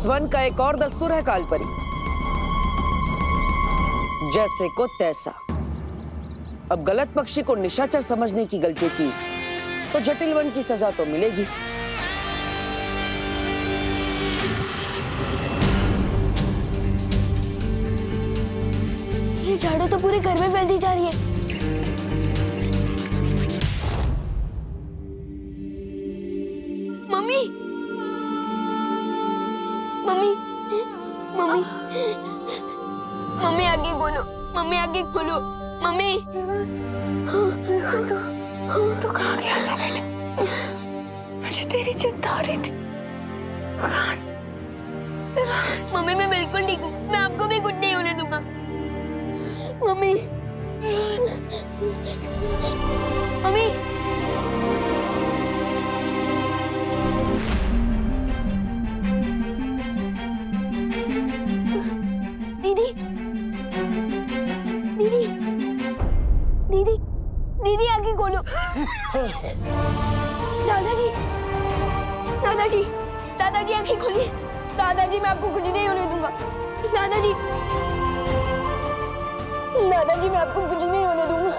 इस वन का एक और दस्तूर है कालपरी, जैसे को तैसा। अब गलत पक्षी को निशाचर समझने की गलती की तो जटिल वन की सजा तो मिलेगी। ये झाड़ू तो पूरे घर में फैलती जा रही है। मम्मी, मम्मी, मम्मी, मम्मी आगे खोलो, मम्मी आगे खोलो, मम्मी। तू कहाँ गया था बेटा? मुझे तेरी चिंता हो रही थी। मम्मी मैं बिल्कुल ठीक हूँ, मैं आपको भी कुछ नहीं होने दूंगा। मम्मी, मम्मी, दीदी, दीदी, दीदी, दीदी आगे खोलो। दादाजी, दादाजी, दादाजी आंखें खोलिए। दादाजी मैं आपको कुछ नहीं होने दूंगा। दादाजी, दादाजी मैं आपको कुछ नहीं होने दूंगा।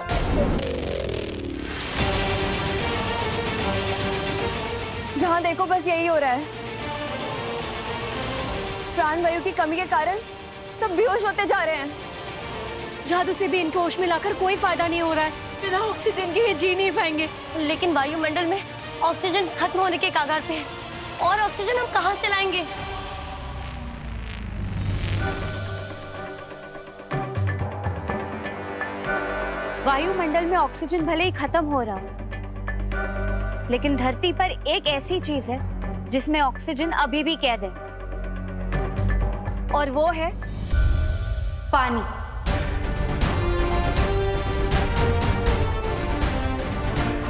जहाँ देखो बस यही हो रहा है। प्राणवायु की कमी के कारण सब बेहोश होते जा रहे हैं। जादू से भी इनको होश में लाकर कोई फायदा नहीं हो रहा है। बिना ऑक्सीजन के ये जी नहीं पाएंगे। लेकिन वायुमंडल में ऑक्सीजन खत्म होने के कगार पे है और ऑक्सीजन हम कहाँ से लाएंगे? वायुमंडल में ऑक्सीजन भले ही खत्म हो रहा हो, लेकिन धरती पर एक ऐसी चीज है जिसमें ऑक्सीजन अभी भी कैद है, और वो है पानी।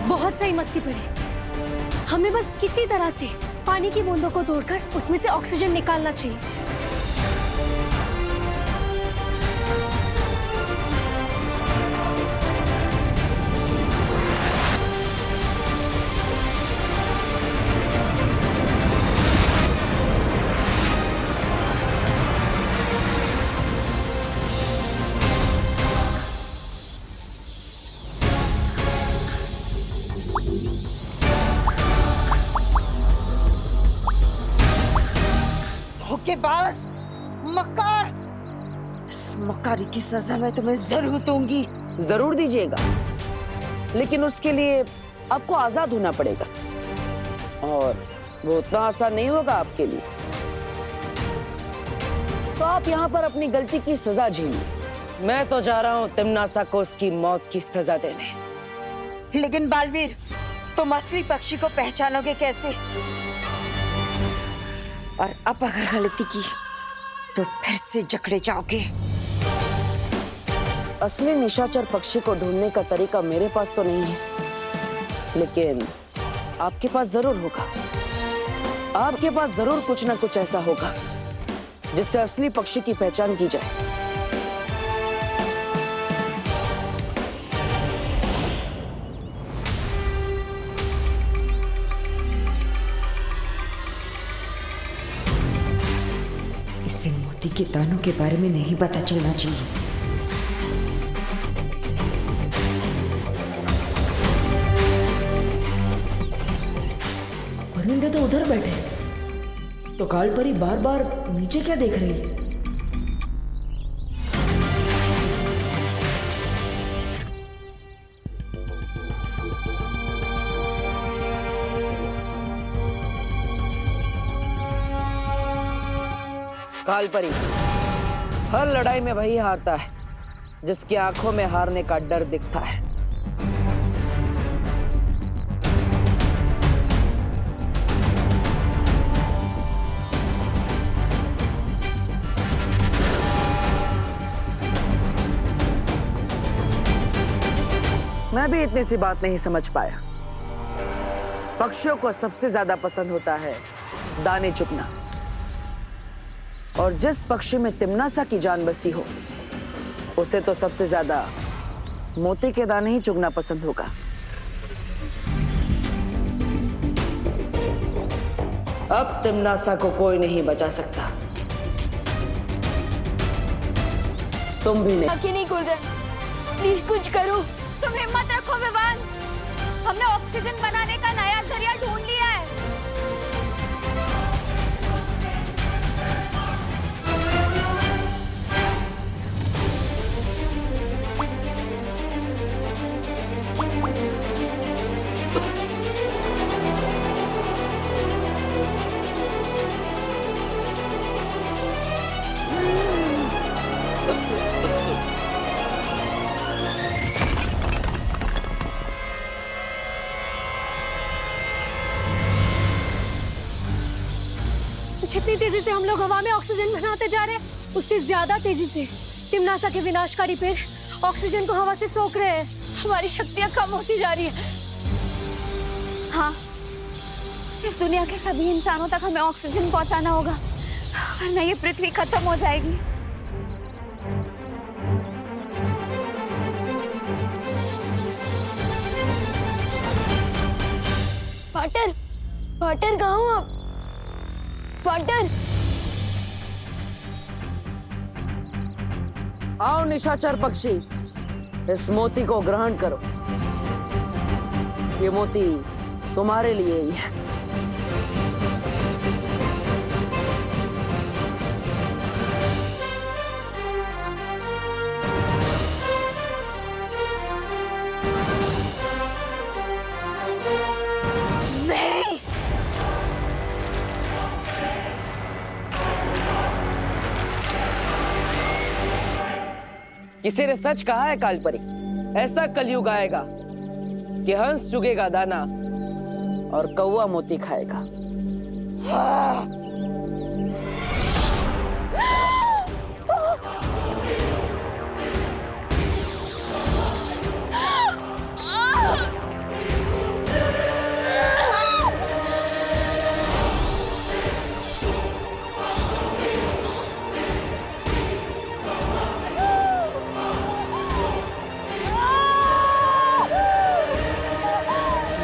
बहुत सही मस्ती पड़ी। हमें बस किसी तरह से पानी की बूंदों को तोड़कर उसमें से ऑक्सीजन निकालना चाहिए। धोखेबाज, मक्कार। इस मक्कारी की सजा मैं तुम्हें जरूर दूंगी। जरूर दीजिएगा, लेकिन उसके लिए आपको आजाद होना पड़ेगा, और वो उतना आसान नहीं होगा आपके लिए। तो आप यहाँ पर अपनी गलती की सजा झेलिए। मैं तो जा रहा हूँ तिम्नासा को उसकी मौत की सजा देने। लेकिन बालवीर, तुम असली पक्षी को पहचानोगे कैसे? और अब अगर गलती की तो फिर से जकड़े जाओगे। असली निशाचर पक्षी को ढूंढने का तरीका मेरे पास तो नहीं है, लेकिन आपके पास जरूर होगा। आपके पास जरूर कुछ ना कुछ ऐसा होगा जिससे असली पक्षी की पहचान की जाए। इसे मोती के दानों के बारे में नहीं पता चलना चाहिए। परिंदे तो उधर बैठे, तो कालपरी बार बार नीचे क्या देख रही है? कालपरी, हर लड़ाई में वही हारता है जिसकी आंखों में हारने का डर दिखता है। मैं भी इतनी सी बात नहीं समझ पाया। पक्षियों को सबसे ज्यादा पसंद होता है दाने चुगना, और जिस पक्षी में तिम्नासा की जान बसी हो उसे तो सबसे ज्यादा मोती के दाने ही चुगना पसंद होगा। अब तिमनासा को कोई नहीं बचा सकता, तुम भी नहीं। आंखें नहीं खोल रहे, प्लीज कुछ करो। तुम हिम्मत रखो विवान, हमने ऑक्सीजन बनाने का नया जरिया ढूंढ लिया है। जितनी तेजी से हम लोग हवा में ऑक्सीजन बनाते जा रहे हैं, उससे ज्यादा तेजी से तिमनासा के विनाशकारी पेड़ ऑक्सीजन को हवा से सोख रहे हैं। हमारी शक्तियां कम होती जा रही है। हाँ, इस दुनिया के सभी इंसानों तक हमें ऑक्सीजन पहुंचाना होगा, वरना ये पृथ्वी खत्म हो जाएगी। पार्टनर, पार्टनर कहाँ हो आप? पार्टनर, आओ निशाचर पक्षी, इस मोती को ग्रहण करो। ये मोती तुम्हारे लिए ही है। किसी ने सच कहा है कालपरी, ऐसा कलयुग आएगा कि हंस चुगेगा दाना और कौवा मोती खाएगा।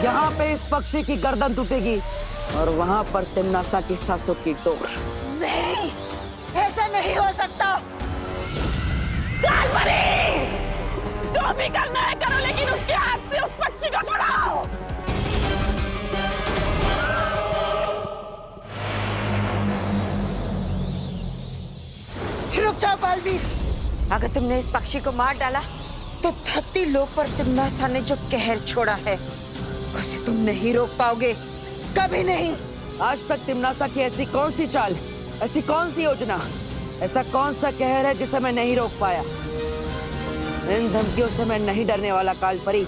यहाँ पे इस पक्षी की गर्दन टूटेगी और वहाँ पर तिमनासा की सांसों की डोर। नहीं, ऐसा नहीं हो सकता। जो भी करना है करो, लेकिन उसके हाथ से उस पक्षी को छुड़ाओ। रुक जाओ बालवीर, अगर तुमने इस पक्षी को मार डाला तो धरती लोक पर तिमनासा ने जो कहर छोड़ा है उसे तुम नहीं रोक पाओगे, कभी नहीं। आज तक तिमनासा की ऐसी कौन सी चाल, ऐसी कौन सी योजना, ऐसा कौन सा कहर है जिसे मैं नहीं रोक पाया? इन धमकियों से मैं नहीं डरने वाला कालपरी।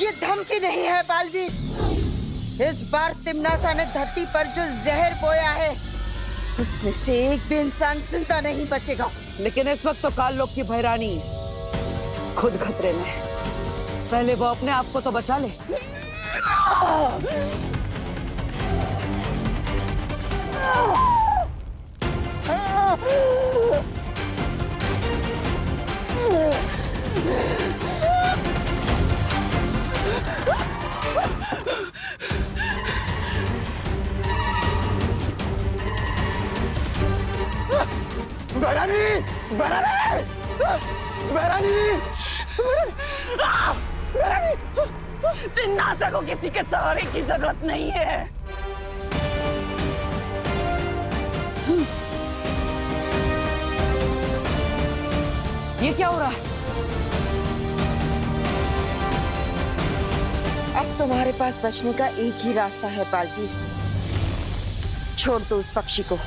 ये धमकी नहीं है बालवीर, इस बार तिमनासा ने धरती पर जो जहर बोया है उसमें से एक भी इंसान जिंदा नहीं बचेगा। लेकिन इस वक्त तो काल लोक की भैरानी खुद खतरे में है। पहले वो अपने आप को तो बचा ले। तिमनासा को किसी के सहारे की जरूरत नहीं है। ये क्या हो रहा है? अब तुम्हारे पास बचने का एक ही रास्ता है बालवीर, छोड़ दो उस पक्षी को,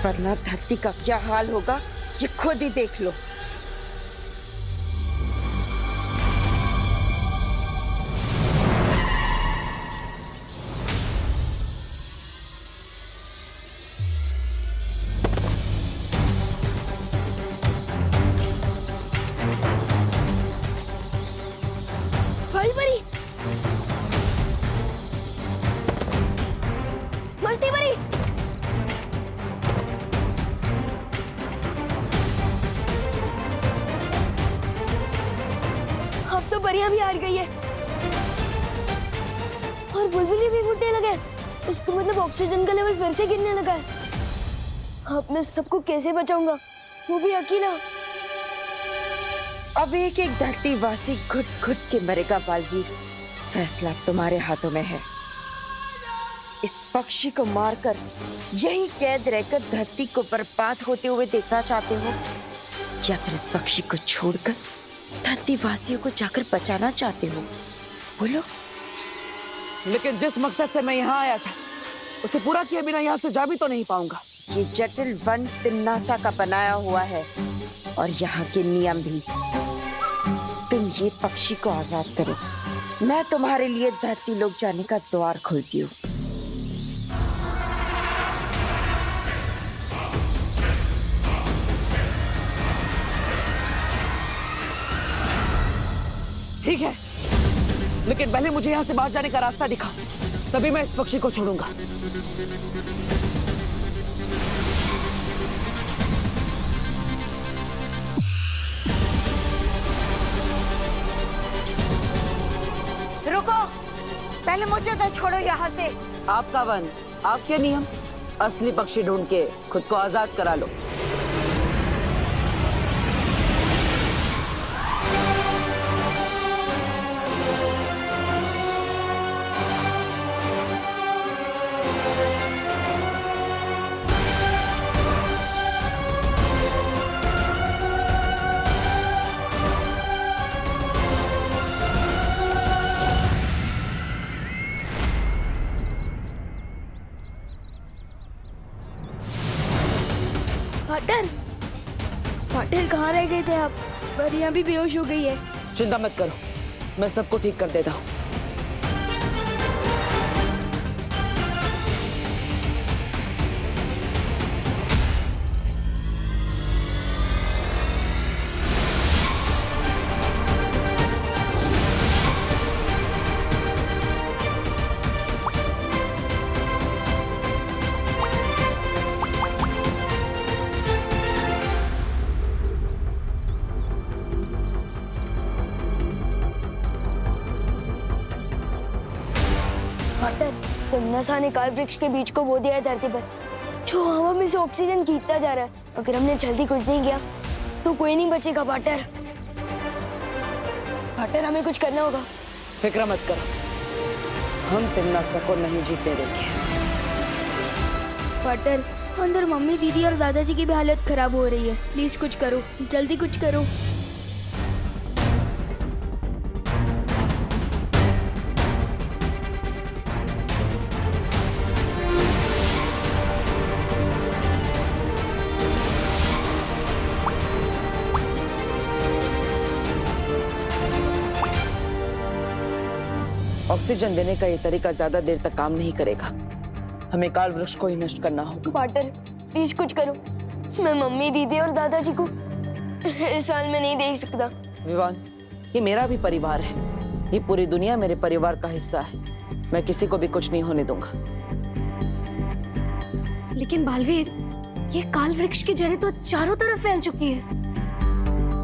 वरना धरती का क्या हाल होगा ये खुद ही देख लो। परी परी, मस्ती परी। चिड़िया भी हार गई है और बुलबुली भी फूटने लगे। इसका मतलब ऑक्सीजन का लेवल फिर से गिरने लगा है। अब मैं सबको कैसे बचाऊंगा, वो भी अकेला। अब एक एक धरतीवासी घुट घुट के मरेगा बालवीर। फैसला तुम्हारे हाथों में है। इस पक्षी को मारकर यही कैद रहकर धरती को बर्बाद होते हुए देखना चाहते हो, या फिर इस पक्षी को छोड़कर धरतीवासियों को जाकर बचाना चाहते हो? बोलो। लेकिन जिस मकसद से मैं यहाँ आया था उसे पूरा किए बिना यहाँ से जा भी तो नहीं पाऊंगा। ये जटिल वन तिम्नासा का बनाया हुआ है और यहाँ के नियम भी। तुम ये पक्षी को आजाद करो, मैं तुम्हारे लिए धरती लोक जाने का द्वार खोलती हूँ। ठीक है, लेकिन पहले मुझे यहाँ से बाहर जाने का रास्ता दिखाओ, तभी मैं इस पक्षी को छोड़ूंगा। रुको, पहले मुझे तो छोड़ो यहाँ से। आपका वन, आपके नियम। असली पक्षी ढूंढ के खुद को आजाद करा लो। पार्टनर, पार्टनर कहाँ रह गए थे आप? परियां भी बेहोश हो गई है। चिंता मत करो, मैं सबको ठीक कर देता हूँ। पार्टनर, तिम्नासा ने काल वृक्ष के बीज को बो दिया है धरती पर, जो हवा में से ऑक्सीजन खींचता जा रहा है। अगर हमने जल्दी कुछ नहीं किया तो कोई नहीं बचेगा। पार्टनर, पार्टनर हमें कुछ करना होगा। फिक्र मत करो, हम तिम्नासा को नहीं जीतने देंगे। पार्टनर, अंदर मम्मी, दीदी और दादाजी की भी हालत खराब हो रही है। प्लीज कुछ करो, जल्दी कुछ करो। ऑक्सीजन देने का ये तरीका ज्यादा देर तक काम नहीं करेगा। हमें काल वृक्ष को ही नष्ट करना होगा। पार्टनर, प्लीज कुछ करो। मैं मम्मी, दीदी और दादाजी को इस साल में नहीं देख सकता। विवान, ये मेरा भी परिवार है। ये पूरी दुनिया मेरे परिवार का हिस्सा है। मैं किसी को भी कुछ नहीं होने दूंगा। लेकिन बालवीर, ये काल वृक्ष की जड़ें तो चारों तरफ फैल चुकी है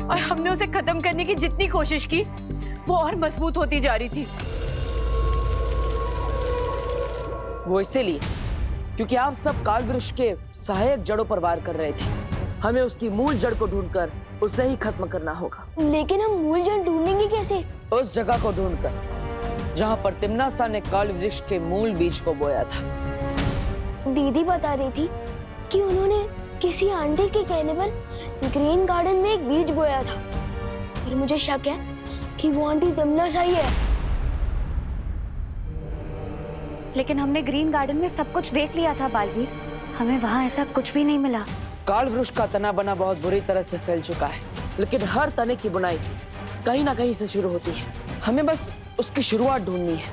और हमने उसे खत्म करने की जितनी कोशिश की वो और मजबूत होती जा रही थी। वो इसीलिए क्योंकि आप सब काल वृक्ष के सहायक जड़ों पर वार कर रहे थे। हमें उसकी मूल जड़ को ढूंढकर उसे ही खत्म करना होगा। लेकिन हम मूल जड़ ढूंढेंगे कैसे? उस जगह को ढूंढकर जहां पर तिम्नासा ने काल वृक्ष के मूल बीज को बोया था। दीदी बता रही थी कि उन्होंने किसी आंटी के कहने पर ग्रीन गार्डन में एक बीज बोया था। फिर मुझे शक है कि वो आंटी तिम्नासा ही है। लेकिन हमने ग्रीन गार्डन में सब कुछ देख लिया था बालवीर, हमें वहाँ ऐसा कुछ भी नहीं मिला। काल वृक्ष का तना बना बहुत बुरी तरह से फैल चुका है, लेकिन हर तने की बुनाई कहीं ना कहीं से शुरू होती है। हमें बस उसकी शुरुआत ढूंढनी है,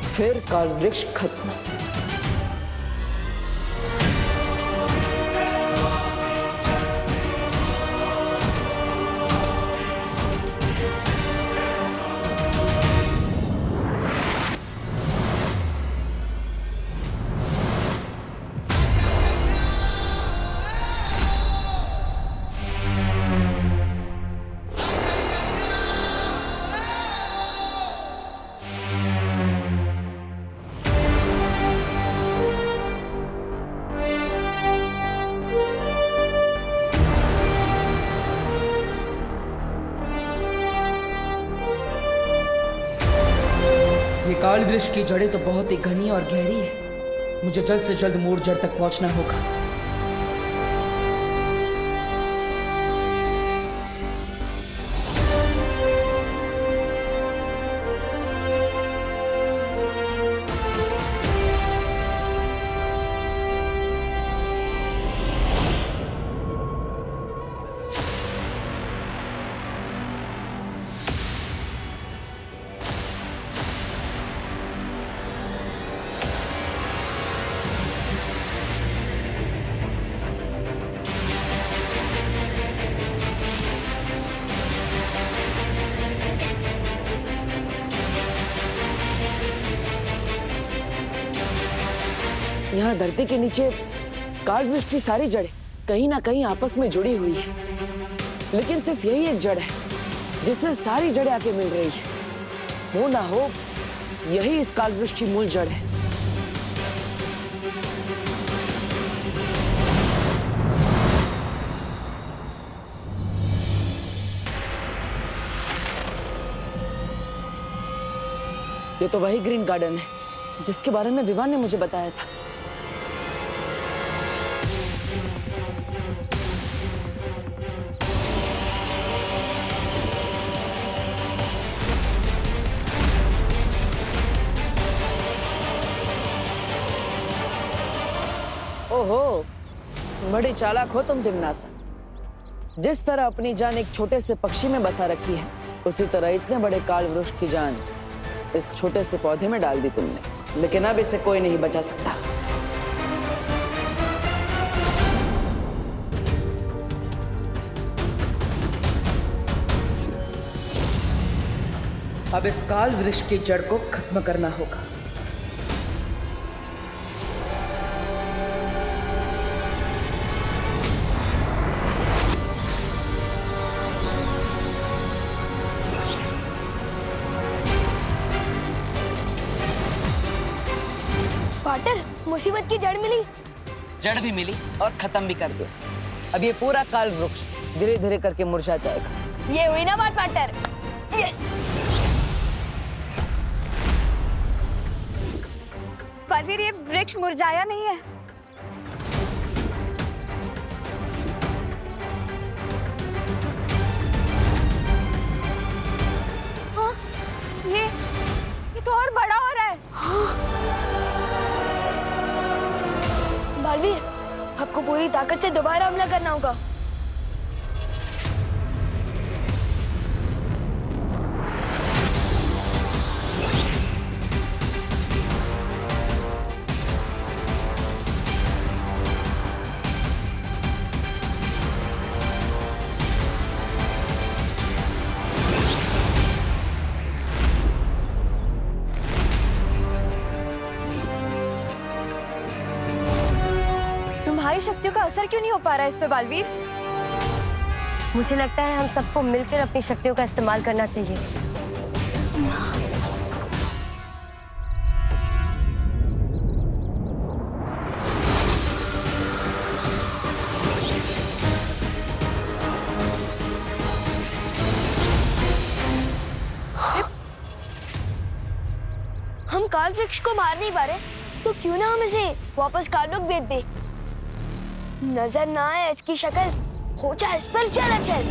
फिर काल वृक्ष खत्म। वृक्ष की जड़ें तो बहुत ही घनी और गहरी है। मुझे जल्द से जल्द मूल जड़ तक पहुंचना होगा। यहाँ धरती के नीचे काल वृक्ष की सारी जड़ें कहीं ना कहीं आपस में जुड़ी हुई है, लेकिन सिर्फ यही एक जड़ है जिससे सारी जड़ें आके मिल रही है। हो ना हो यही इस काल वृक्ष की मूल जड़ है। ये तो वही ग्रीन गार्डन है जिसके बारे में विवान ने मुझे बताया था। ओहो, बड़े चालाक हो तुम तिमनासा। जिस तरह अपनी जान एक छोटे से पक्षी में बसा रखी है, उसी तरह इतने बड़े काल वृक्ष की जान इस छोटे से पौधे में डाल दी तुमने। लेकिन अब इसे कोई नहीं बचा सकता। अब इस काल वृक्ष की जड़ को खत्म करना होगा। पाटर, मुसीबत की जड़ मिली। जड़ भी मिली और खत्म भी कर दिया। अब ये पूरा काल वृक्ष धीरे धीरे करके मुरझा जाएगा। ये हुई ना बात पाटर। यस। बलवीर, ये वृक्ष मुरझाया नहीं है। हाँ, ये तो और बड़ा हो रहा है। बलवीर, आपको पूरी ताकत से दोबारा हमला करना होगा। तुम्हारी शक्तियों का असर क्यों नहीं हो पा रहा है इस पे बालवीर? मुझे लगता है हम सबको मिलकर अपनी शक्तियों का इस्तेमाल करना चाहिए। हम काल वृक्ष को मार नहीं पा रहे, तो क्यों ना हम इसे वापस कालोक भेज दे। नजर ना आए इसकी शक्ल, हो जाए इस पर चल चल।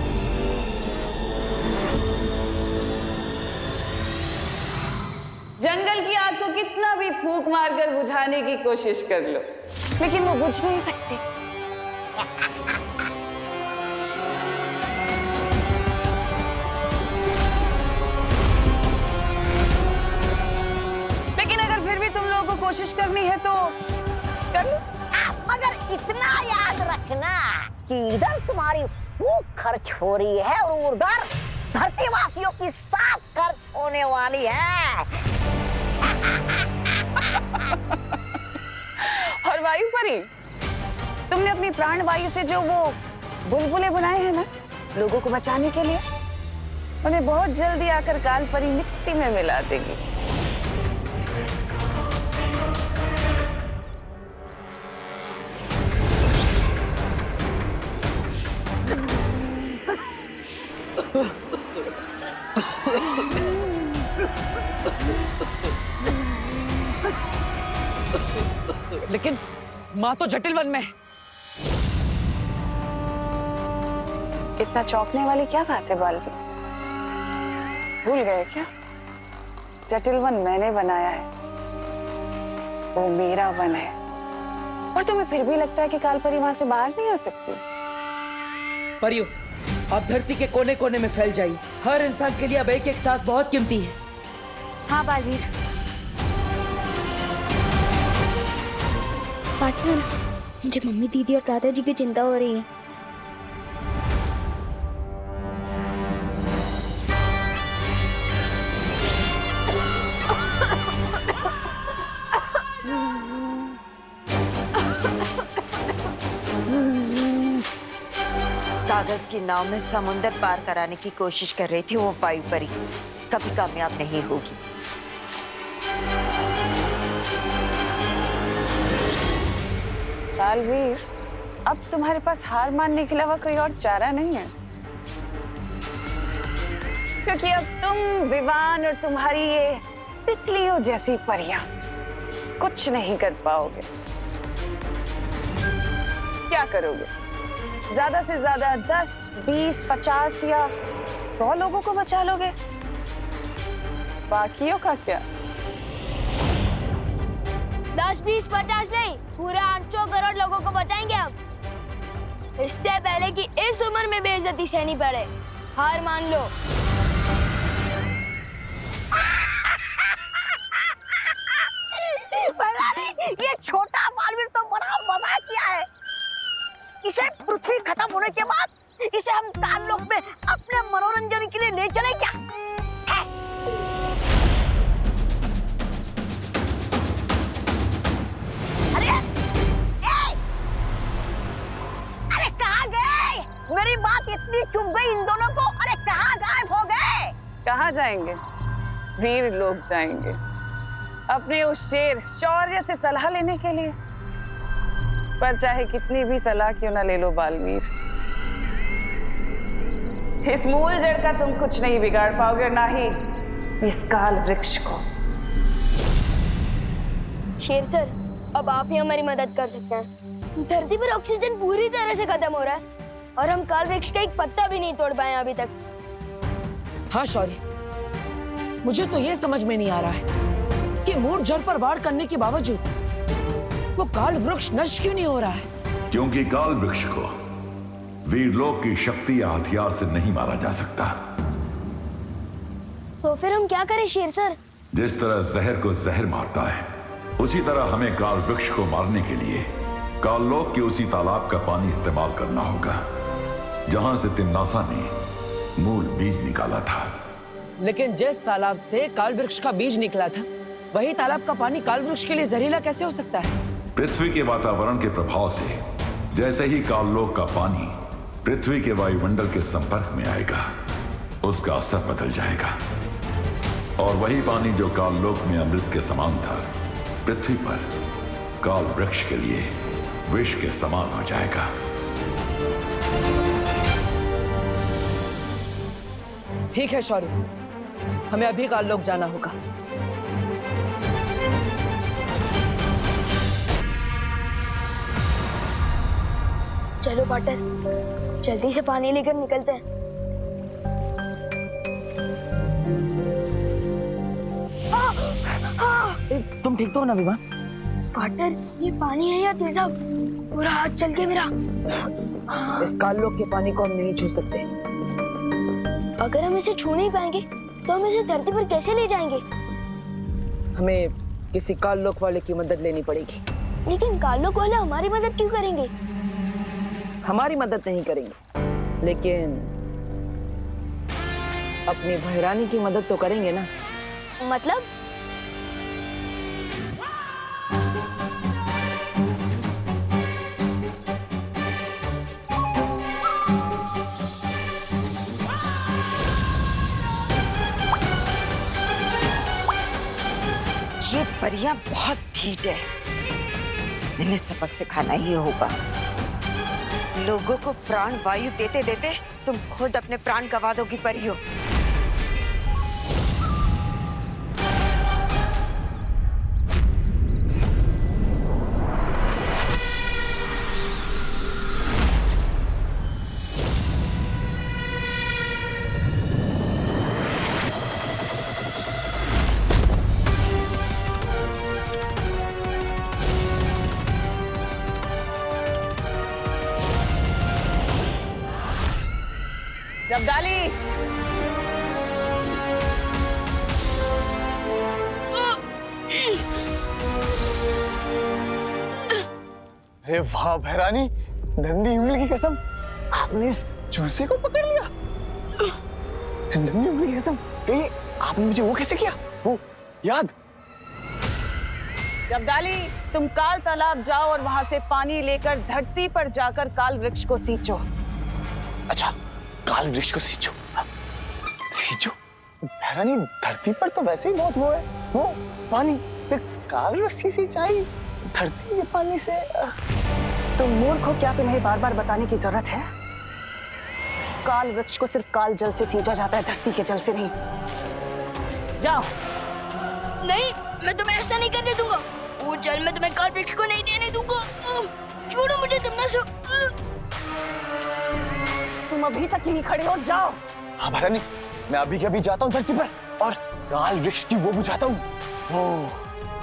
जंगल की आग को कितना भी फूंक मारकर बुझाने की कोशिश कर लो, लेकिन वो बुझ नहीं सकती। लेकिन अगर फिर भी तुम लोगों को कोशिश करनी है तो कर लो। मगर इतना याद रखना कि इधर तुम्हारी फूक खर्च हो रही है और उधर धरतीवासियों की सांस खर्च होने वाली है। और वायु परी, तुमने अपनी प्राण वायु से जो वो बुलबुले बनाए हैं ना लोगों को बचाने के लिए, उन्हें बहुत जल्दी आकर काल परी मिट्टी में मिला देगी। लेकिन माँ तो जटिल वन में है। इतना चौंकने वाली क्या बात है बालवीर? भूल गए क्या? जटिल वन मैंने बनाया है, वो मेरा वन है। और तुम्हें फिर भी लगता है कि कालपरी वहां से बाहर नहीं आ सकती? परियों, आप धरती के कोने कोने में फैल जाइए। हर इंसान के लिए अब एक एक सांस बहुत कीमती है। हाँ बालवीर। पार्टनर, मुझे मम्मी, दीदी और दादाजी की चिंता हो रही है। कागज की नाव में समुंदर पार कराने की कोशिश कर रही थी वो वायु परी, कभी कामयाब नहीं होगी। बालवीर, अब तुम्हारे पास हार मानने के अलावा कोई और चारा नहीं है, क्योंकि अब तुम, विवान और तुम्हारी ये तितलियों जैसी परियां कुछ नहीं कर पाओगे। क्या करोगे? ज्यादा से ज्यादा 10, 20, 50 या 100 लोगों को बचा लोगे। बाकियों का क्या? 10, 20, 50 नहीं, पूरे 800 करोड़ लोगों को बचाएंगे हम। इससे पहले कि इस उम्र में बेइज्जती सहनी पड़े, हार मान लो। ये छोटा बालवीर तो बड़ा मजाक किया है। इसे पृथ्वी खत्म होने के बाद इसे हम काललोक में अपने मनोरंजन के लिए ले चले क्या? है? अरे अरे कहाँ गए? मेरी बात इतनी चुभ गई इन दोनों को। अरे कहाँ गायब हो गए? कहाँ जाएंगे? वीर लोग जाएंगे अपने उस शेर शौर्य से सलाह लेने के लिए। पर चाहे कितनी भी सलाह क्यों ना ले लो बालवीर, इस मूल जड़ का तुम कुछ नहीं बिगाड़ पाओगे, ना ही इस काल वृक्ष को। शेर सर, अब आप ही हमारी मदद कर सकते हैं। धरती पर ऑक्सीजन पूरी तरह से खत्म हो रहा है और हम काल वृक्ष का एक पत्ता भी नहीं तोड़ पाए अभी तक। हाँ शौर्य, मुझे तो ये समझ में नहीं आ रहा है कि मूल जड़ पर वार करने के बावजूद वो काल वृक्ष नष्ट क्यों नहीं हो रहा है? क्योंकि काल वृक्ष को वीरलोक की शक्ति या हथियार से नहीं मारा जा सकता। तो फिर हम क्या करें शेर सर? जिस तरह जहर को जहर मारता है, उसी तरह हमें काल वृक्ष को मारने के लिए काललोक के उसी तालाब का पानी इस्तेमाल करना होगा जहां से तिम्नासा ने मूल बीज निकाला था। लेकिन जिस तालाब से काल वृक्ष का बीज निकला था, वही तालाब का पानी काल वृक्ष के लिए जहरीला कैसे हो सकता है? पृथ्वी के वातावरण के प्रभाव से जैसे ही काललोक का पानी पृथ्वी के वायुमंडल के संपर्क में आएगा, उसका असर बदल जाएगा और वही पानी जो काललोक में अमृत के समान था, पृथ्वी पर काल वृक्ष के लिए विष के समान हो जाएगा। ठीक है शौर्य, हमें अभी काललोक जाना होगा। चलो पार्टनर, जल्दी से पानी लेकर निकलते हैं। तुम ठीक तो हो ना विवान? पार्टनर, ये पानी है या तेजाब? पूरा हाथ चल के मेरा। इस काललोक के पानी को हम नहीं छू सकते। अगर हम इसे छू नहीं पाएंगे तो हम इसे धरती पर कैसे ले जाएंगे? हमें किसी काललोक वाले की मदद लेनी पड़ेगी। लेकिन काललोक वाले हमारी मदद क्यों करेंगे? हमारी मदद नहीं करेंगे, लेकिन अपनी भैरानी की मदद तो करेंगे ना। मतलब? ये परियां बहुत ढीठ है, इन्हें सबक सिखाना ही होगा। लोगों को प्राण वायु देते देते तुम खुद अपने प्राण गंवा दोगी परियों। जब्दाली, अरे वाह भैरानी, नंदी उंगली की कसम, आपने इस चूसे को पकड़ लिया। नंदी उंगली की कसम, कहिए आपने मुझे वो कैसे किया, वो याद? जब्दाली, तुम काल तालाब जाओ और वहां से पानी लेकर धरती पर जाकर काल वृक्ष को सींचो। अच्छा, काल वृक्ष को सींचो। सींचो? भैरानी, धरती पर तो वैसे ही बहुत वो है, वो पानी, फिर काल वृक्ष की सिंचाई धरती के पानी से। तुम मूर्ख हो, क्या तुम्हें बार बार बताने की जरूरत है? काल वृक्ष को सिर्फ काल जल से सींचा जाता है, धरती के जल से नहीं। जाओ। नहीं, मैं तुम्हें ऐसा नहीं करने दूंगा। वो जल मैं तुम्हें काल वृक्ष को नहीं देने दूंगा। छोड़ो मुझे, तमन्ना। तुम अभी तक यहीं खड़े हो, जाओ। हाँ भैरानी, मैं अभी के अभी जाता हूँ धरती पर और काल वृक्ष की वो बुझाता हूँ। ओ,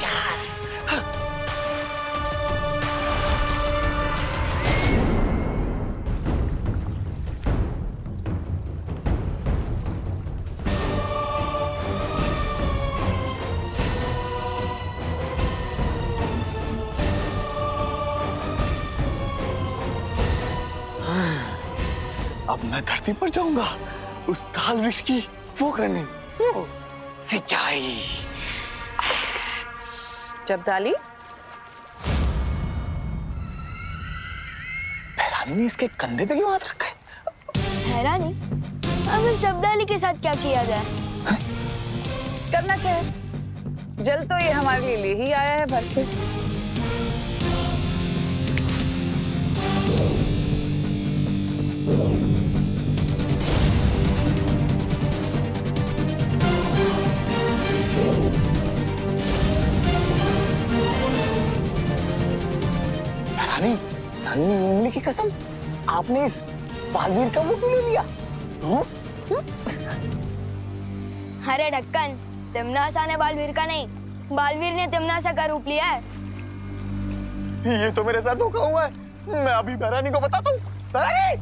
यस। अब मैं धरती पर जाऊंगा उस काल वृक्ष की वो करने, वो सिंचाई। जब्दाली, भैरानी ने इसके कंधे पे क्यों हाथ रखा है? हैरानी, अब इस जब्दाली के साथ क्या किया जाए? करना क्या है? जल तो ये हमारे लिए ही आया है भर के। भैरानी, नन्ही उंगली की कसम, आपने इस बालवीर का वो क्यों ले लिया? अरे ढक्कन, तिमनासा ने बालवीर का नहीं, बालवीर ने तिमनासा का रूप लिया है। ये तो मेरे साथ धोखा हुआ है। मैं अभी भैरानी को बताता हूँ। भैरानी!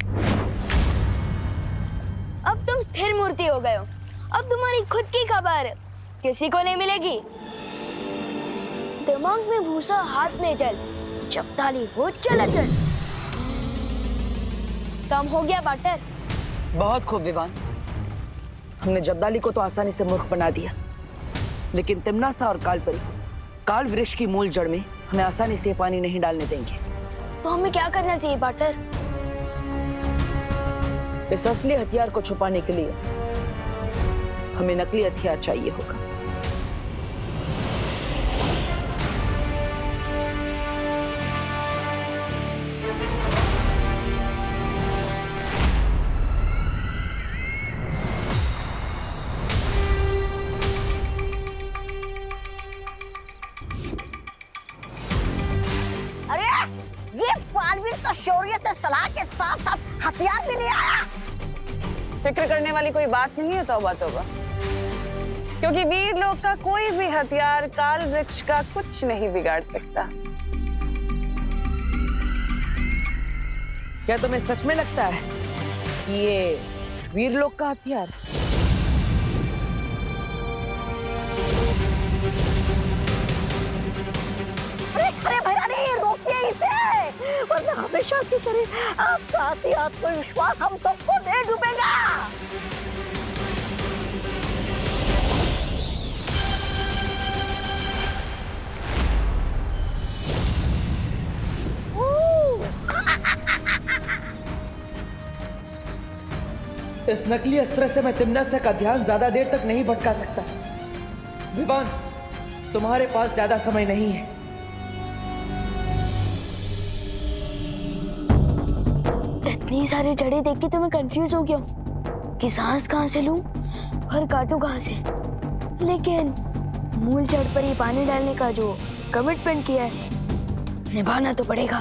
अब तुम स्थिर मूर्ति हो गए हो। अब तुम्हारी खुद की खबर किसी को नहीं मिलेगी। दिमाग में भूसा, हाथ में जल, जब्दाली हो चल। काम हो गया बाटर। बहुत खूब विवान। हमने जब्दाली को तो आसानी से मूर्ख बना दिया, लेकिन तिमनासा और कालपरी काल वृक्ष की मूल जड़ में हमें आसानी से पानी नहीं डालने देंगे। तो हमें क्या करना चाहिए बाटर? इस असली हथियार को छुपाने के लिए हमें नकली हथियार चाहिए होगा। अरे ये बालवीर तो शौर्य से सलाह के साथ साथ हथियार भी नहीं आया। फिक्र करने वाली कोई बात नहीं है, तौबा तौबा, क्योंकि वीर लोग का कोई भी हथियार काल वृक्ष का कुछ नहीं बिगाड़ सकता। क्या तुम्हें सच में लगता है कि ये वीर लोग का हथियार? अरे भैरानी, रोकिए इसे, वरना हमेशा की तरह आपका आत्मविश्वास हम सबको दे डूबेगा। इस नकली अस्त्र से मैं तिमनासा का ध्यान ज्यादा देर तक नहीं भटका सकता। विवान, तुम्हारे पास ज्यादा समय नहीं है। इतनी सारी जड़ें देख के तो मैं कंफ्यूज हो गया हूँ कि सांस कहाँ से लूं और काटूं कहाँ से। लेकिन मूल जड़ पर ही पानी डालने का जो कमिटमेंट किया है, निभाना तो पड़ेगा।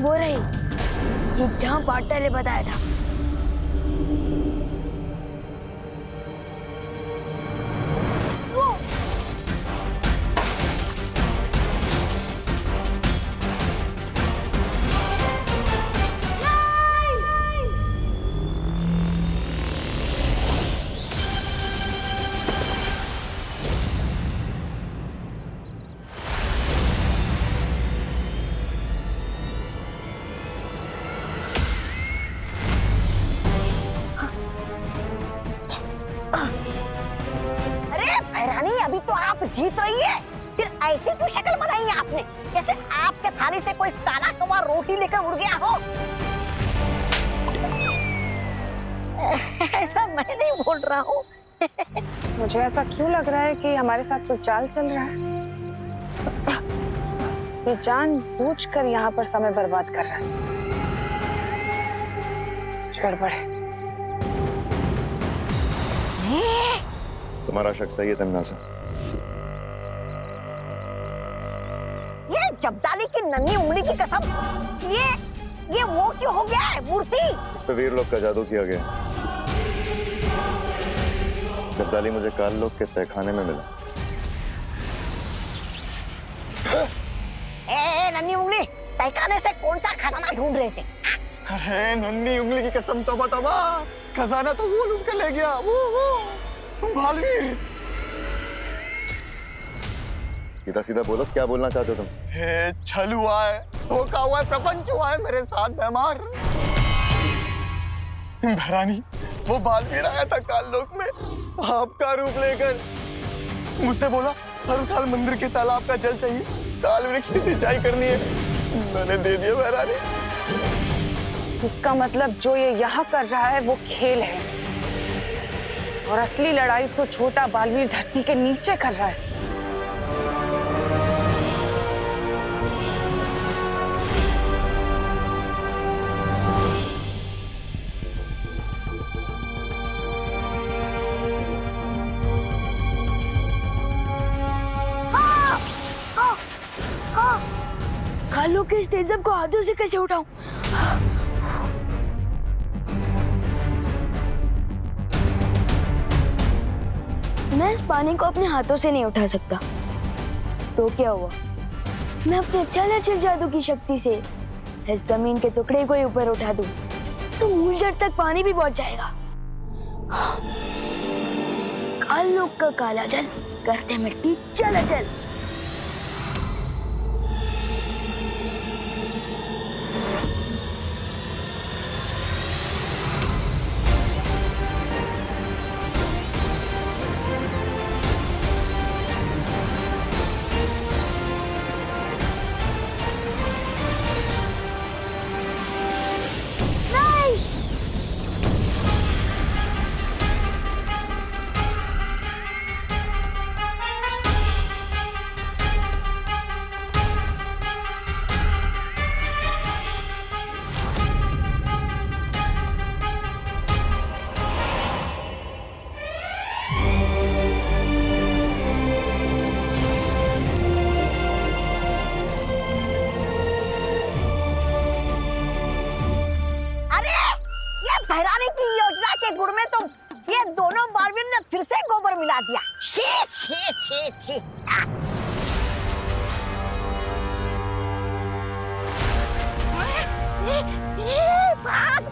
वो रही ये जहाँ पार्टनर ने बताया था। जीत रही है, फिर ऐसी क्यों शक्ल बनाई है आपने, जैसे आपके थाली से कोई काला कौवा रोटी लेकर उड़ गया हो। ऐसा मैं नहीं बोल रहा हूँ। मुझे ऐसा क्यों लग रहा है कि हमारे साथ कोई चाल चल रहा है? ये जानबूझकर यहाँ पर समय बर्बाद कर रहा है। गड़बड़ है। तुम्हारा शक सही है तमन्ना। ये जब्दाली की नन्ही उंगली की कसम, ये वो क्यों हो गया है मूर्ति? इस पे वीर लोग का जादू किया गया। जब्दाली मुझे काल लोग के तहखाने में मिला। नन्ही उंगली, तहखाने से कौन सा खजाना ढूंढ रहे थे? अरे नन्ही उंगली की कसम, तौबा तौबा, खजाना तो वो लूट के ले गया, वो बालवीर। सीधा सीधा बोलो, क्या बोलना चाहते हो तुम? छल हुआ है, धोखा हुआ है, प्रपंच हुआ है मेरे साथ बेमार। भरानी, वो बालवीर आया था काल लोक में आपका रूप लेकर, मुझसे बोला हर साल मंदिर के तालाब का जल चाहिए, काल वृक्ष की सिंचाई करनी है, मैंने दे दिया भरानी। इसका मतलब जो ये यहाँ कर रहा है वो खेल है, और असली लड़ाई तो छोटा बालवीर धरती के नीचे कर रहा है। कालो के इस तेजब को हाथों से कैसे उठाऊं? मैं इस पानी को अपने हाथों से नहीं उठा सकता। तो क्या हुआ? मैं अपने चल जादू की शक्ति से इस जमीन के टुकड़े को ही ऊपर उठा दूं, तो मूल जड़ तक पानी भी पहुंच जाएगा। काल लोग का काला जल करते मिट्टी चल चल। बहरानी की योजना के गुण में तो ये दोनों बालवीर ने फिर से गोबर मिला दिया। छी छी छी छी। भाग